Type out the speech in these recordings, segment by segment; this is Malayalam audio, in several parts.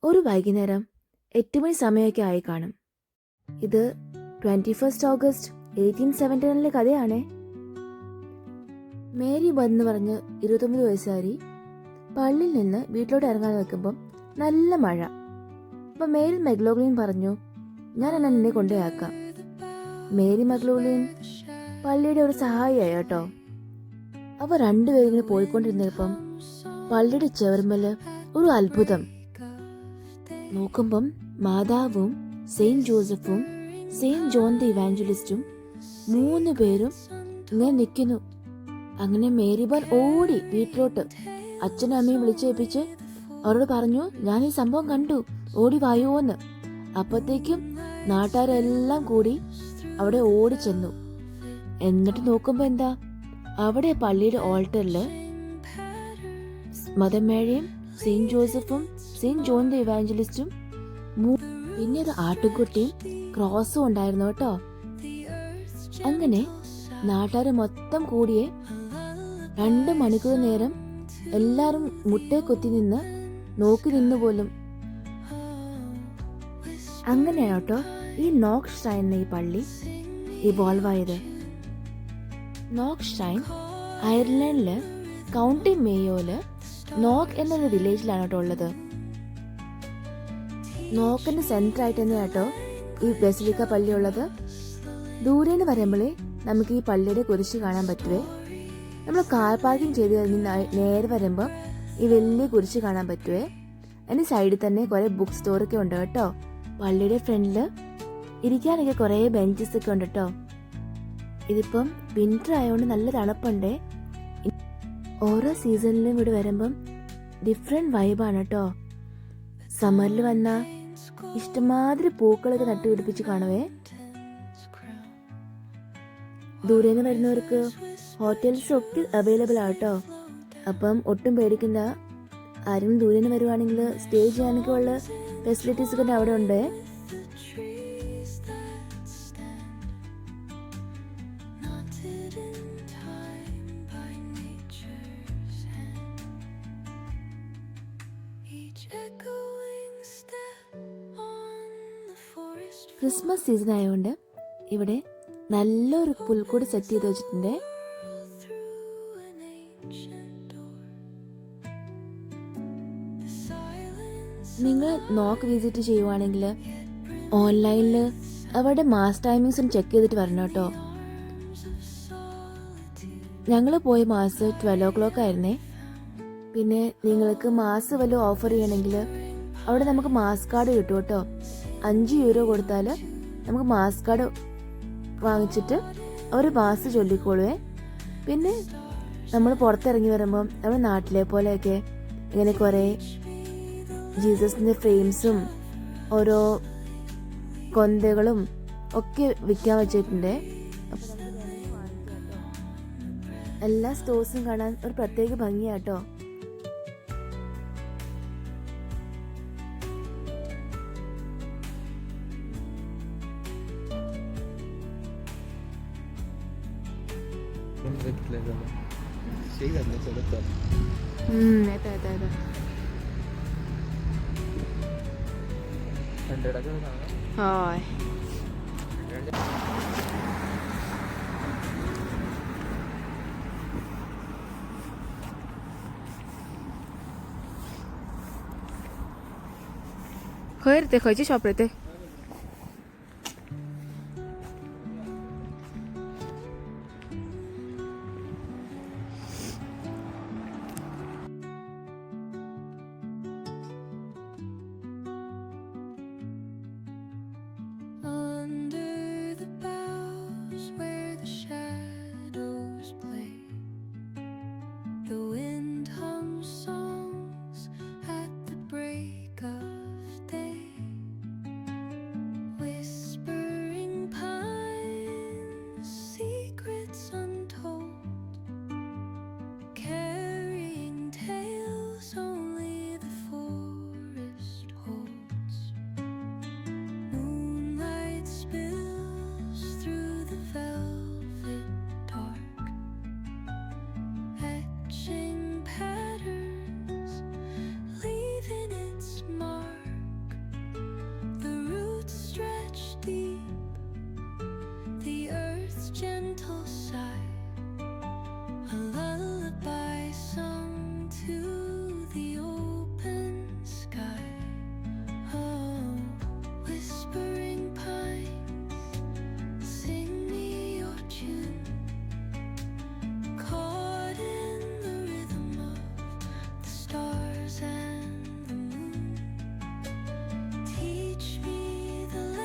ഒരു വൈകുന്നേരം 8 മണി സമയമൊക്കെ ആയി കാണും. ഇത് 21 ഓഗസ്റ്റ് 1879 കഥയാണേ. മേരി എന്ന് പറഞ്ഞ് 29 വയസ്സുകാരി പള്ളിയിൽ നിന്ന് വീട്ടിലോട്ട് ഇറങ്ങാൻ നിൽക്കുമ്പം നല്ല മഴ. അപ്പം മേരി മക്ലോഗ്ലിൻ പറഞ്ഞു, ഞാൻ എന്നെ നിന്നെ കൊണ്ടുപോയാക്കാം. മേരി മക്ലോഗ്ലിൻ പള്ളിയുടെ ഒരു സഹായിയായി കേട്ടോ. അവർ രണ്ടുപേരും ഇങ്ങനെ പോയിക്കൊണ്ടിരുന്നപ്പം പള്ളിയുടെ ചെവർമല് ഒരു അത്ഭുതം. നോക്കുമ്പം മാതാവും സെയിന്റ് ജോസഫും സെയിന്റ് ജോൺ ദി ഇവാഞ്ചലിസ്റ്റും 3 പേരും ഇങ്ങനെ നിൽക്കുന്നു. അങ്ങനെ മേരിബാൻ ഓടി വീട്ടിലോട്ട് അച്ഛനും അമ്മയും വിളിച്ചേൽപ്പിച്ച് അവരോട് പറഞ്ഞു, ഞാൻ ഈ സംഭവം കണ്ടു, ഓടി വായുവോന്ന്. അപ്പത്തേക്കും നാട്ടുകാരെല്ലാം കൂടി അവിടെ ഓടി ചെന്നു. എന്നിട്ട് നോക്കുമ്പോ എന്താ, അവിടെ പള്ളിയുടെ ഓൾട്ടറില് മദർ മേരിയും സെയിന്റ് ജോസഫും സെയിന്റ് ജോൺ ദി ഇവാഞ്ചലിസ്റ്റും പിന്നെ ഒരു ആട്ടുകുട്ടിയും ക്രോസും ഉണ്ടായിരുന്നു കേട്ടോ. അങ്ങനെ നാട്ടുകാർ മൊത്തം കൂടിയേ 2 മണിക്കൂർ നേരം എല്ലാരും മുട്ടയെ കൊത്തി നിന്ന് നോക്കി നിന്നു പോലും. അങ്ങനെയാണ് കേട്ടോ ഈ നോക്ക് ഷ്രൈൻ എന്ന ഈ പള്ളി ഇവോൾവ് ആയത്. നോക്ക് ഷ്രൈൻ അയർലൻഡില് കൗണ്ടി മേയോയില് നോക്ക് എന്നൊരു വില്ലേജിലാണ് കേട്ടോ ഉള്ളത്. നോക്കിന്റെ സെന്റർ ആയിട്ട് തന്നെയാണ് കേട്ടോ ഈ ബസിലിക്ക പള്ളി ഉള്ളത്. ദൂരേന്ന് വരുമ്പോഴേ നമുക്ക് ഈ പള്ളിയുടെ കുരിശ് കാണാൻ പറ്റുവേ. നമ്മൾ കാർ പാർക്കിംഗ് ചെയ്ത് കഴിഞ്ഞ് നേരെ വരുമ്പോൾ ഈ വലിയ കുരിശ് കാണാൻ പറ്റുവേ. അതിന് സൈഡിൽ തന്നെ കുറെ ബുക്ക് സ്റ്റോറൊക്കെ ഉണ്ട് കേട്ടോ. പള്ളിയുടെ ഫ്രണ്ടില് ഇരിക്കാനൊക്കെ കുറെ ബെഞ്ചസ് ഒക്കെ ഉണ്ട് കേട്ടോ. ഇതിപ്പം വിന്റർ ആയതുകൊണ്ട് നല്ല തണുപ്പുണ്ടേ. ഓരോ സീസണിലും ഇവിടെ വരുമ്പം ഡിഫറെന്റ് വൈബാണ് കേട്ടോ. സമ്മറിൽ വന്ന ഇഷ്ടമാതിരി പൂക്കളൊക്കെ നട്ടുപിടിപ്പിച്ച് കാണുവേ. ദൂരേന്ന് വരുന്നവർക്ക് ഹോട്ടൽസ് ഒക്കെ അവൈലബിൾ ആട്ടോ. അപ്പം ഒട്ടും പേടിക്കണ്ട. ആരും ദൂരേന്ന് വരുവാണെങ്കിൽ സ്റ്റേ ചെയ്യാനൊക്കെ ഉള്ള ഫെസിലിറ്റീസ് ഒക്കെ അവിടെ ഉണ്ട്. ക്രിസ്മസ് സീസൺ ആയതുകൊണ്ട് ഇവിടെ നല്ലൊരു പുൽക്കൂട് സെറ്റ് ചെയ്ത് വെച്ചിട്ടുണ്ട്. നിങ്ങൾ നോക്ക് വിസിറ്റ് ചെയ്യുവാണെങ്കിൽ ഓൺലൈനിൽ അവരുടെ മാസ് ടൈമിങ്സും ചെക്ക് ചെയ്തിട്ട് വരണം കേട്ടോ. ഞങ്ങൾ പോയ മാസ് 12 o'clock ആയിരുന്നേ. പിന്നെ നിങ്ങൾക്ക് മാസ് വല്ലതും ഓഫർ ചെയ്യണമെങ്കിൽ അവിടെ നമുക്ക് മാസ് കാർഡ് കിട്ടും കേട്ടോ. 5 euro കൊടുത്താൽ നമുക്ക് മാസ് കാർഡ് വാങ്ങിച്ചിട്ട് അവർ മാസ് ചൊല്ലിക്കോളുവേ. പിന്നെ നമ്മൾ പുറത്തിറങ്ങി വരുമ്പം നമ്മുടെ നാട്ടിലെ പോലെയൊക്കെ ഇങ്ങനെ കുറേ ജീസസിൻ്റെ ഫ്രെയിംസും ഓരോ കൊന്തകളും ഒക്കെ വിൽക്കാൻ വെച്ചിട്ടുണ്ട്. എല്ലാ സ്റ്റോഴ്സും കാണാൻ ഒരു പ്രത്യേക ഭംഗിയാട്ടോ. Khởi chứ shop rồi.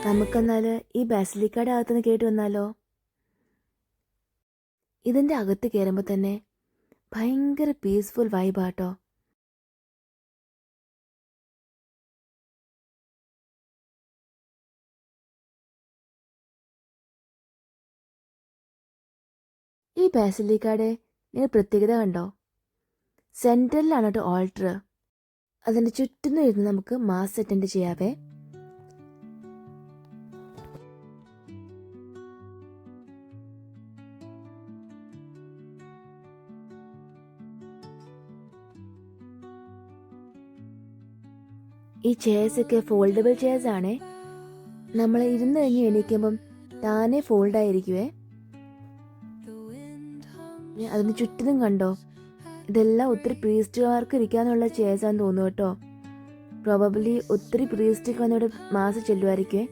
നമുക്കെന്നാല് ഈ ബാസിലിക്കയുടെ അകത്തുനിന്ന് കേട്ട് വന്നാലോ? ഇതിൻ്റെ അകത്ത് കയറുമ്പോൾ തന്നെ ഭയങ്കര പീസ്ഫുൾ വൈബാട്ടോ. ഈ ബാസിലിക്കയുടെ നിങ്ങൾ പ്രത്യേകത കണ്ടോ? സെൻറ്ററിലാണ് കേട്ടോ ഓൾട്ടർ. അതിൻ്റെ ചുറ്റും ഇരുന്ന് നമുക്ക് മാസ് അറ്റൻഡ് ചെയ്യാവേ. ഈ ചെയർസ് ഒക്കെ ഫോൾഡബിൾ ചെയർസ് ആണേ. നമ്മൾ ഇരുന്ന് കഴിഞ്ഞ് എണീക്കുമ്പം താനെ ഫോൾഡായിരിക്കുവേ. അതിന് ചുറ്റിനും കണ്ടോ, ഇതെല്ലാം ഒത്തിരി പ്രീസ്റ്റുകാർക്ക് ഇരിക്കാനുള്ള ചെയർസ് ആണെന്ന് തോന്നുന്നു കേട്ടോ. പ്രോബബ്ലി ഒത്തിരി പ്രീസ്റ്റൊക്കെ വന്നിവിടെ മാസം ചെല്ലുമായിരിക്കുവേ.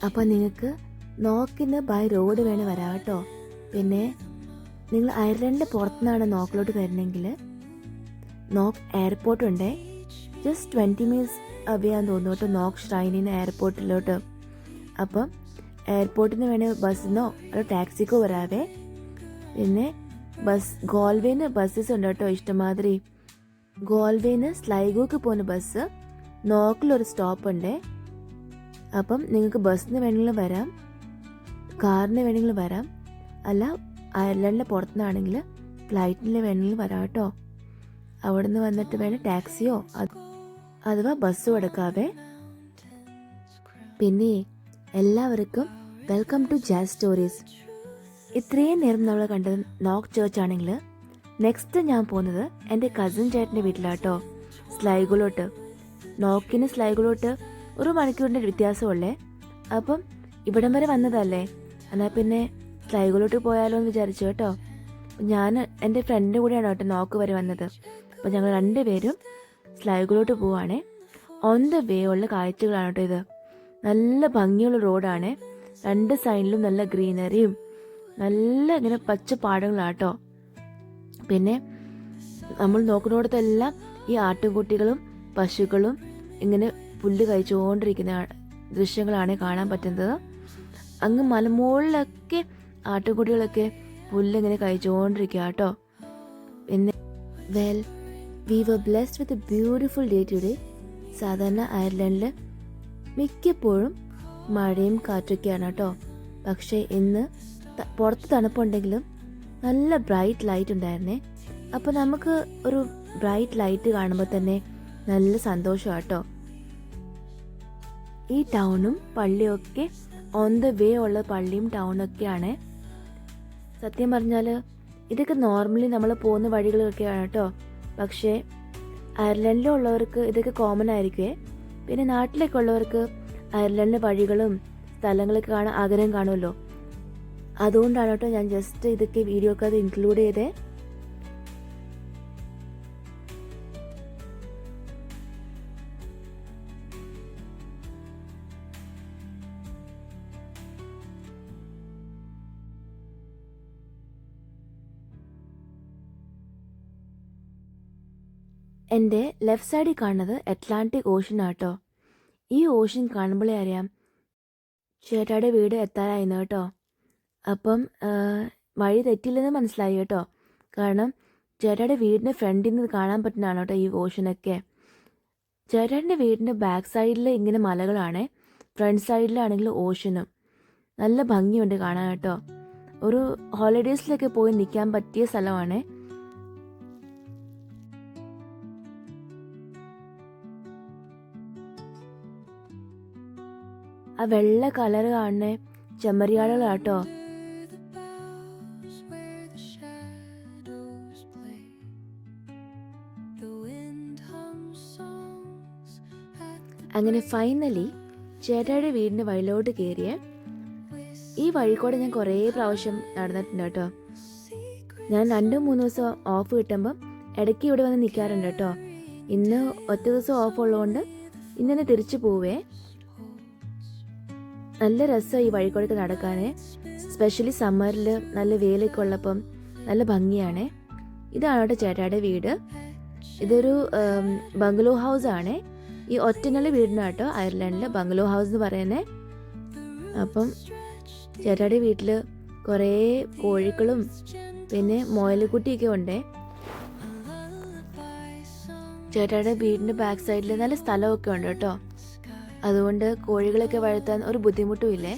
അപ്പോൾ നിങ്ങൾക്ക് നോക്കിന്ന് ബൈ റോഡ് വേണേൽ വരാം കേട്ടോ. പിന്നെ നിങ്ങൾ അയർലൻഡിൻ്റെ പുറത്തുനിന്നാണ് നോക്കിലോട്ട് വരുന്നെങ്കിൽ നോക്ക് എയർപോർട്ടുണ്ട്. ജസ്റ്റ് 20 minutes അവേ ആണെന്ന് തോന്നുന്നു കേട്ടോ നോക്ക് ഷ്രൈനിന്ന് എയർപോർട്ടിലോട്ട്. അപ്പം എയർപോർട്ടിൽ നിന്ന് വേണേൽ ബസ്സിനോ അതോ ടാക്സിക്കോ വരാവേ. പിന്നെ ഗോൾവേന്ന് ബസ്സസ് ഉണ്ട് കേട്ടോ ഇഷ്ടമാതിരി. ഗോൾവേന്ന് സ്ലൈഗോക്ക് പോകുന്ന ബസ് നോക്കിലൊരു സ്റ്റോപ്പ് ഉണ്ട്. അപ്പം നിങ്ങൾക്ക് ബസ്സിന് വേണമെങ്കിലും വരാം, കാറിന് വേണമെങ്കിലും വരാം, അല്ല അയർലൻഡിലെ പുറത്തുനിന്നാണെങ്കിൽ ഫ്ലൈറ്റിന് വേണമെങ്കിലും വരാം കേട്ടോ. അവിടെ നിന്ന് വന്നിട്ട് വേണം ടാക്സിയോ അഥവാ ബസ്സോ എടുക്കാവേ. പിന്നെ എല്ലാവർക്കും വെൽക്കം ടു ജാസ് സ്റ്റോറീസ്. ഇത്രയും നേരം നമ്മൾ കണ്ടത് നോക്ക് ചേർച്ച് ആണെങ്കിൽ നെക്സ്റ്റ് ഞാൻ പോകുന്നത് എൻ്റെ കസിൻ ചേട്ടൻ്റെ വീട്ടിലാട്ടോ, സ്ലൈഗോലോട്ട്. നോക്കിന് സ്ലൈഗോലോട്ട് 1 മണിക്കൂറിൻ്റെ വ്യത്യാസമുള്ളേ. അപ്പം ഇവിടം വരെ വന്നതല്ലേ, എന്നാൽ പിന്നെ സ്ലൈഗോലോട്ട് പോയാലോ എന്ന് വിചാരിച്ചു കേട്ടോ. ഞാൻ എൻ്റെ ഫ്രണ്ടിൻ്റെ കൂടെയാണ് കേട്ടോ നോക്ക് വരെ വന്നത്. അപ്പോൾ ഞങ്ങൾ 2 പേരും സ്ലൈഗോലോട്ട് പോവുകയാണേ. ഓൺ ദ വേ ഉള്ള കാഴ്ചകളാണ് കേട്ടോ ഇത്. നല്ല ഭംഗിയുള്ള റോഡാണ്, 2 സൈഡിലും നല്ല ഗ്രീനറിയും നല്ല ഇങ്ങനെ പച്ച പാടങ്ങളാട്ടോ. പിന്നെ നമ്മൾ നോക്കുന്നിടത്തെല്ലാം ഈ ആട്ടുംകുട്ടികളും പശുക്കളും ഇങ്ങനെ പുല്ല് കഴിച്ചുകൊണ്ടിരിക്കുന്ന ദൃശ്യങ്ങളാണ് കാണാൻ പറ്റുന്നത്. അങ്ങ് മലമുകളിലൊക്കെ ആട്ടുംകുട്ടികളൊക്കെ പുല്ലിങ്ങനെ കഴിച്ചുകൊണ്ടിരിക്കുക കേട്ടോ. പിന്നെ we were blessed with a beautiful day today. സാധാരണ അയർലൻഡിൽ മിക്കപ്പോഴും മഴയും കാറ്റൊക്കെയാണ് കേട്ടോ. പക്ഷേ ഇന്ന് പുറത്ത് തണുപ്പുണ്ടെങ്കിലും നല്ല ബ്രൈറ്റ് ലൈറ്റ് ഉണ്ടായിരുന്നേ. അപ്പോൾ നമുക്ക് ഒരു ബ്രൈറ്റ് ലൈറ്റ് കാണുമ്പോൾ തന്നെ നല്ല സന്തോഷമാണ് കേട്ടോ. ഈ ടൗണും പള്ളിയൊക്കെ ഓൺ ദ വേ ഉള്ള പള്ളിയും ടൗണൊക്കെയാണ്. സത്യം പറഞ്ഞാൽ ഇതൊക്കെ നോർമലി നമ്മൾ പോകുന്ന വഴികളൊക്കെയാണ് കേട്ടോ. പക്ഷേ അയർലൻഡിലുള്ളവർക്ക് ഇതൊക്കെ കോമൺ ആയിരിക്കുമേ. പിന്നെ നാട്ടിലൊക്കെ ഉള്ളവർക്ക് അയർലൻഡിലെ വഴികളും സ്ഥലങ്ങളൊക്കെ കാണാൻ ആഗ്രഹം കാണുമല്ലോ. അതുകൊണ്ടാണ് കേട്ടോ ഞാൻ ജസ്റ്റ് ഇതൊക്കെ വീഡിയോ ഒക്കെ അത് ഇൻക്ലൂഡ് ചെയ്തേ. എൻ്റെ ലെഫ്റ്റ് സൈഡിൽ കാണുന്നത് അറ്റ്ലാന്റിക് ഓഷൻ ആട്ടോ. ഈ ഓഷൻ കാണുമ്പോഴേ അറിയാം ചേട്ടായുടെ വീട് എത്താറായിരുന്നു കേട്ടോ. അപ്പം വഴി തെറ്റില്ലെന്ന് മനസ്സിലായി കേട്ടോ. കാരണം ചേട്ടായുടെ വീടിൻ്റെ ഫ്രണ്ടിൽ നിന്ന് കാണാൻ പറ്റുന്നതാണ് കേട്ടോ ഈ ഓഷനൊക്കെ. ചേട്ടായുടെ വീടിൻ്റെ ബാക്ക് സൈഡിൽ ഇങ്ങനെ മലകളാണ്, ഫ്രണ്ട് സൈഡിലാണെങ്കിൽ ഓഷനും. നല്ല ഭംഗിയുണ്ട് കാണാൻ കേട്ടോ. ഒരു ഹോളിഡേയ്സിലൊക്കെ പോയി നിൽക്കാൻ പറ്റിയ സ്ഥലമാണ്. ആ വെള്ള കളർ കാണുന്ന ചെമ്മരിയാടുകളാട്ടോ. അങ്ങനെ ഫൈനലി ചേട്ടായുടെ വീടിൻ്റെ വഴിയിലോട്ട് കയറിയേ. ഈ വഴിക്കൂടെ ഞാൻ കുറേ പ്രാവശ്യം നടന്നിട്ടുണ്ട് കേട്ടോ. ഞാൻ 2-3 ദിവസം ഓഫ് കിട്ടുമ്പം ഇടയ്ക്ക് ഇവിടെ വന്ന് നിൽക്കാറുണ്ട് കേട്ടോ. ഇന്ന് ഒറ്റ ദിവസം ഓഫ് ഉള്ളതുകൊണ്ട് ഇന്നെ തിരിച്ചു പോവേ. നല്ല രസമാണ് ഈ വഴിക്കൂടെ നടക്കാനേ. സ്പെഷ്യലി സമ്മറിൽ നല്ല വെയിലൊക്കെ ഉള്ളപ്പം നല്ല ഭംഗിയാണേ. ഇതാണ് കേട്ടോ ചേട്ടായുടെ വീട്. ഇതൊരു ബംഗ്ലോ ഹൗസ് ആണേ. ഈ ഒറ്റനില വീടിനാട്ടോ അയർലൻഡിൽ ബംഗ്ലോ ഹൗസ് എന്ന് പറയുന്നത്. അപ്പം ചേട്ടായുടെ വീട്ടിൽ കുറേ കോഴികളും പിന്നെ മുയൽക്കുട്ടിയൊക്കെ ഉണ്ടേ. ചേട്ടായുടെ വീടിൻ്റെ ബാക്ക് സൈഡിൽ നല്ല സ്ഥലമൊക്കെ ഉണ്ട് കേട്ടോ. അതുകൊണ്ട് കോഴികളൊക്കെ വളർത്താൻ ഒരു ബുദ്ധിമുട്ടും ഇല്ലേ.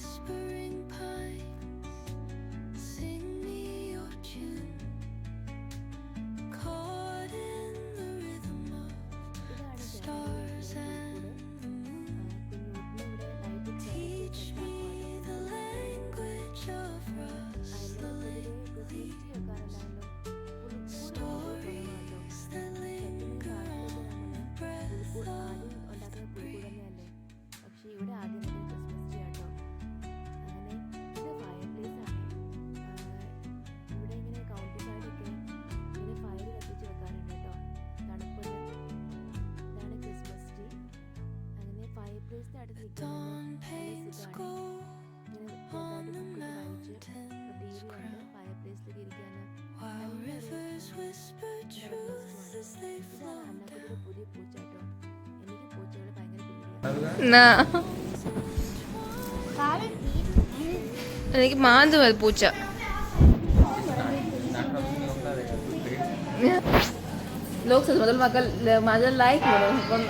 എനിക്ക് മാന്തു മതി പൂച്ച. लोग सच मतलब माझा लाईक म्हणून पण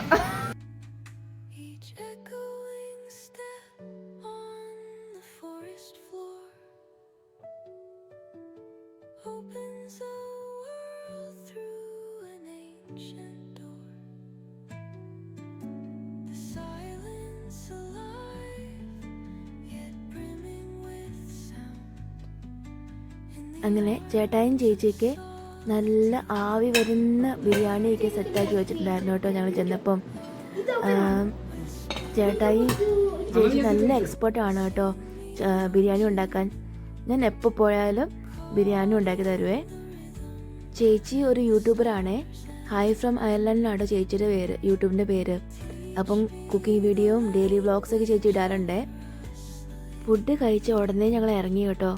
അങ്ങനെ ചേട്ടായും ചേച്ചിയൊക്കെ നല്ല ആവി വരുന്ന ബിരിയാണിയൊക്കെ സെറ്റാക്കി വെച്ചിട്ടുണ്ടായിരുന്നു കേട്ടോ. ഞങ്ങൾ ചെന്നപ്പം ചേട്ടായി ചേച്ചി നല്ല എക്സ്പേർട്ടാണ് കേട്ടോ ബിരിയാണി ഉണ്ടാക്കാൻ. ഞാൻ എപ്പോൾ പോയാലും ബിരിയാണി ഉണ്ടാക്കി തരുവേ. ചേച്ചി ഒരു യൂട്യൂബറാണേ. ഹായ് ഫ്രം അയർലൻഡിലാണ് ചേച്ചിയുടെ പേര്, യൂട്യൂബിൻ്റെ പേര്. അപ്പം കുക്കിംഗ് വീഡിയോയും ഡെയിലി വ്ളോഗ്സൊക്കെ ചേച്ചി ഇടാറുണ്ട്. ഫുഡ് കഴിച്ച ഉടനെ ഞങ്ങൾ ഇറങ്ങി കേട്ടോ.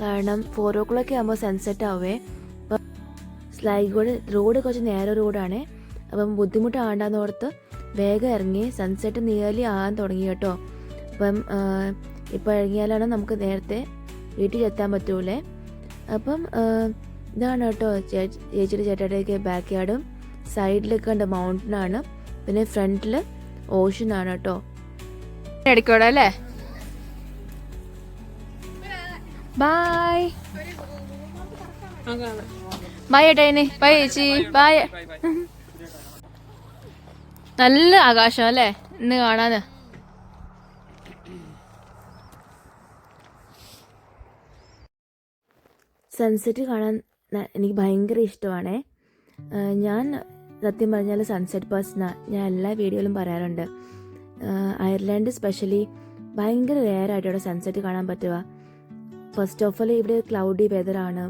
കാരണം 4 o'clock ആകുമ്പോൾ സൺസെറ്റ് ആവേ. അപ്പം സ്ലൈഗോഡ് റോഡ് കുറച്ച് നേരെ റോഡാണേ. അപ്പം ബുദ്ധിമുട്ടാണ്ടെന്ന് ഓർത്ത് വേഗം ഇറങ്ങി. സൺസെറ്റ് നിയർലി ആകാൻ തുടങ്ങി കേട്ടോ. അപ്പം ഇപ്പോൾ ഇറങ്ങിയാലാണ് നമുക്ക് നേരത്തെ വീട്ടിൽ എത്താൻ പറ്റൂലേ. അപ്പം ഇതാണ് കേട്ടോ ചേച്ചിയുടെ ചേട്ടായിയൊക്കെ ബാക്ക് യാർഡും. സൈഡിലൊക്കെ ഉണ്ട് മൗണ്ടനാണ്. പിന്നെ ഫ്രണ്ടിൽ ഓഷനാണ് കേട്ടോ. എടുക്കോടെ അല്ലേ. ബായ് ബായ് ഏട്ടേനെ. ബായ് ചേച്ചി. ബായ്. നല്ല ആകാശം അല്ലേ ഇന്ന് കാണാന്. സൺസെറ്റ് കാണാൻ എനിക്ക് ഭയങ്കര ഇഷ്ടമാണേ. ഞാൻ സത്യം പറഞ്ഞാൽ സൺസെറ്റ് പേഴ്സണാണ്. ഞാൻ എല്ലാ വീഡിയോയിലും പറയാറുണ്ട്. അയർലാൻഡ് സ്പെഷ്യലി ഭയങ്കര റെയറായിട്ടവിടെ സൺസെറ്റ് കാണാൻ പറ്റുക. ഫസ്റ്റ് ഓഫ് ഓൾ ഇവിടെ ക്ലൗഡി വെതറാണ്.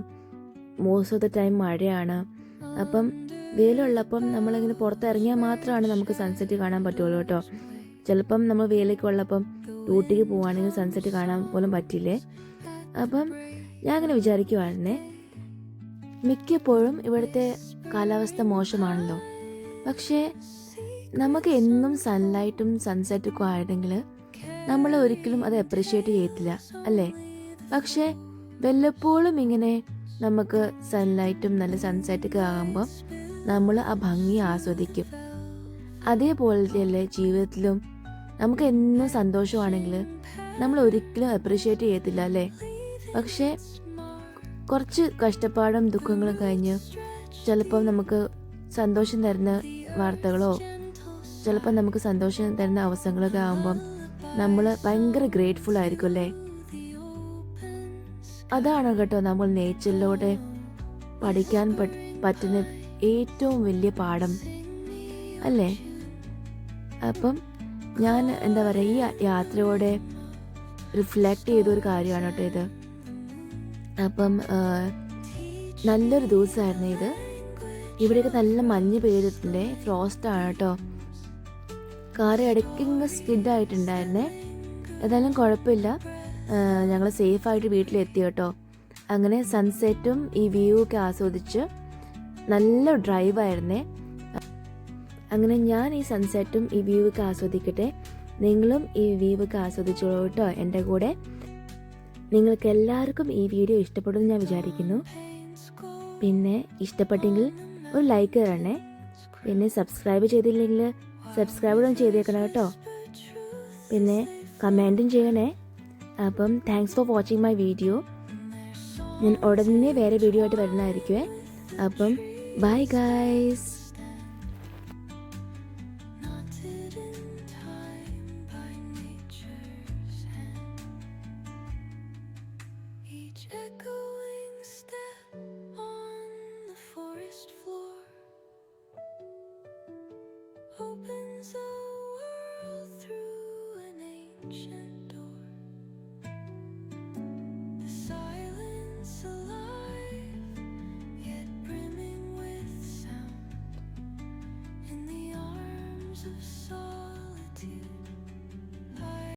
മോസ്റ്റ് ഓഫ് ദ ടൈം മഴയാണ്. അപ്പം വെയിലുള്ളപ്പം നമ്മളിങ്ങനെ പുറത്തിറങ്ങിയാൽ മാത്രമാണ് നമുക്ക് സൺസെറ്റ് കാണാൻ പറ്റുള്ളൂ കേട്ടോ. ചിലപ്പം നമ്മൾ വെയിലൊക്കെ ഉള്ളപ്പം ഡ്യൂട്ടിക്ക് പോവുകയാണെങ്കിൽ സൺസെറ്റ് കാണാൻ പോലും പറ്റില്ലേ. അപ്പം ഞാൻ അങ്ങനെ വിചാരിക്കുവായിരുന്നേ, മിക്കപ്പോഴും ഇവിടുത്തെ കാലാവസ്ഥ മോശമാണല്ലോ. പക്ഷേ നമുക്ക് എന്നും സൺലൈറ്റും സൺസെറ്റൊക്കെ ആയിരുന്നെങ്കിൽ നമ്മൾ ഒരിക്കലും അത് അപ്രിഷ്യേറ്റ് ചെയ്യത്തില്ല അല്ലേ. പക്ഷേ വല്ലപ്പോഴും ഇങ്ങനെ നമുക്ക് സൺലൈറ്റും നല്ല സൺസെറ്റൊക്കെ ആകുമ്പോൾ നമ്മൾ ആ ഭംഗി ആസ്വദിക്കും. അതേപോലെയല്ലേ ജീവിതത്തിലും നമുക്ക് എന്നും സന്തോഷമാണെങ്കിൽ നമ്മൾ ഒരിക്കലും അപ്രിഷ്യേറ്റ് ചെയ്യത്തില്ല അല്ലേ. പക്ഷേ കുറച്ച് കഷ്ടപ്പാടും ദുഃഖങ്ങളും കഴിഞ്ഞ് ചിലപ്പം നമുക്ക് സന്തോഷം തരുന്ന വാർത്തകളോ ചിലപ്പോൾ നമുക്ക് സന്തോഷം തരുന്ന അവസരങ്ങളൊക്കെ ആകുമ്പം നമ്മൾ ഭയങ്കര ഗ്രേറ്റ്ഫുൾ ആയിരിക്കും അല്ലേ. അതാണ് കേട്ടോ നമ്മൾ നേച്ചറിലൂടെ പഠിക്കാൻ പറ്റുന്ന ഏറ്റവും വലിയ പാഠം അല്ലേ. അപ്പം ഞാൻ എന്താ പറയുക, ഈ യാത്രയോടെ റിഫ്ലക്റ്റ് ചെയ്തൊരു കാര്യമാണ് കേട്ടോ ഇത്. അപ്പം നല്ലൊരു ദിവസമായിരുന്നു ഇത്. ഇവിടെയൊക്കെ നല്ല മഞ്ഞ് പെയ്തിട്ടുണ്ട്, ഫ്രോസ്റ്റാണ് കേട്ടോ. കാറ് ഇടയ്ക്കിങ്ങ് സ്കിഡായിട്ടുണ്ടായിരുന്നേ. ഏതായാലും കുഴപ്പമില്ല, ഞങ്ങൾ സേഫായിട്ട് വീട്ടിലെത്തി കേട്ടോ. അങ്ങനെ സൺസെറ്റും ഈ വ്യൂ ഒക്കെ ആസ്വദിച്ച് നല്ല ഡ്രൈവായിരുന്നേ. അങ്ങനെ ഞാൻ ഈ സൺസെറ്റും ഈ വ്യൂ ഒക്കെ ആസ്വദിക്കട്ടെ, നിങ്ങളും ഈ വ്യൂ ഒക്കെ ആസ്വദിച്ചോളൂ കേട്ടോ എൻ്റെ കൂടെ. നിങ്ങൾക്ക് എല്ലാവർക്കും ഈ വീഡിയോ ഇഷ്ടപ്പെടുമെന്ന് ഞാൻ വിചാരിക്കുന്നു. പിന്നെ ഇഷ്ടപ്പെട്ടെങ്കിൽ ഒരു ലൈക്ക് തരണേ. പിന്നെ സബ്സ്ക്രൈബ് ചെയ്തില്ലെങ്കിൽ സബ്സ്ക്രൈബും ചെയ്തേക്കണം കേട്ടോ. പിന്നെ കമൻറ്റും ചെയ്യണേ. അപ്പം thanks for watching my video. ഞാൻ ഉടനെ വേറെ വീഡിയോ ആയിട്ട് വരുന്നതായിരിക്കുമേ. അപ്പം bye guys. Echoing step on the forest floor opens a world through an ancient door. The silence alive, yet brimming with sound in the arms of sorrow.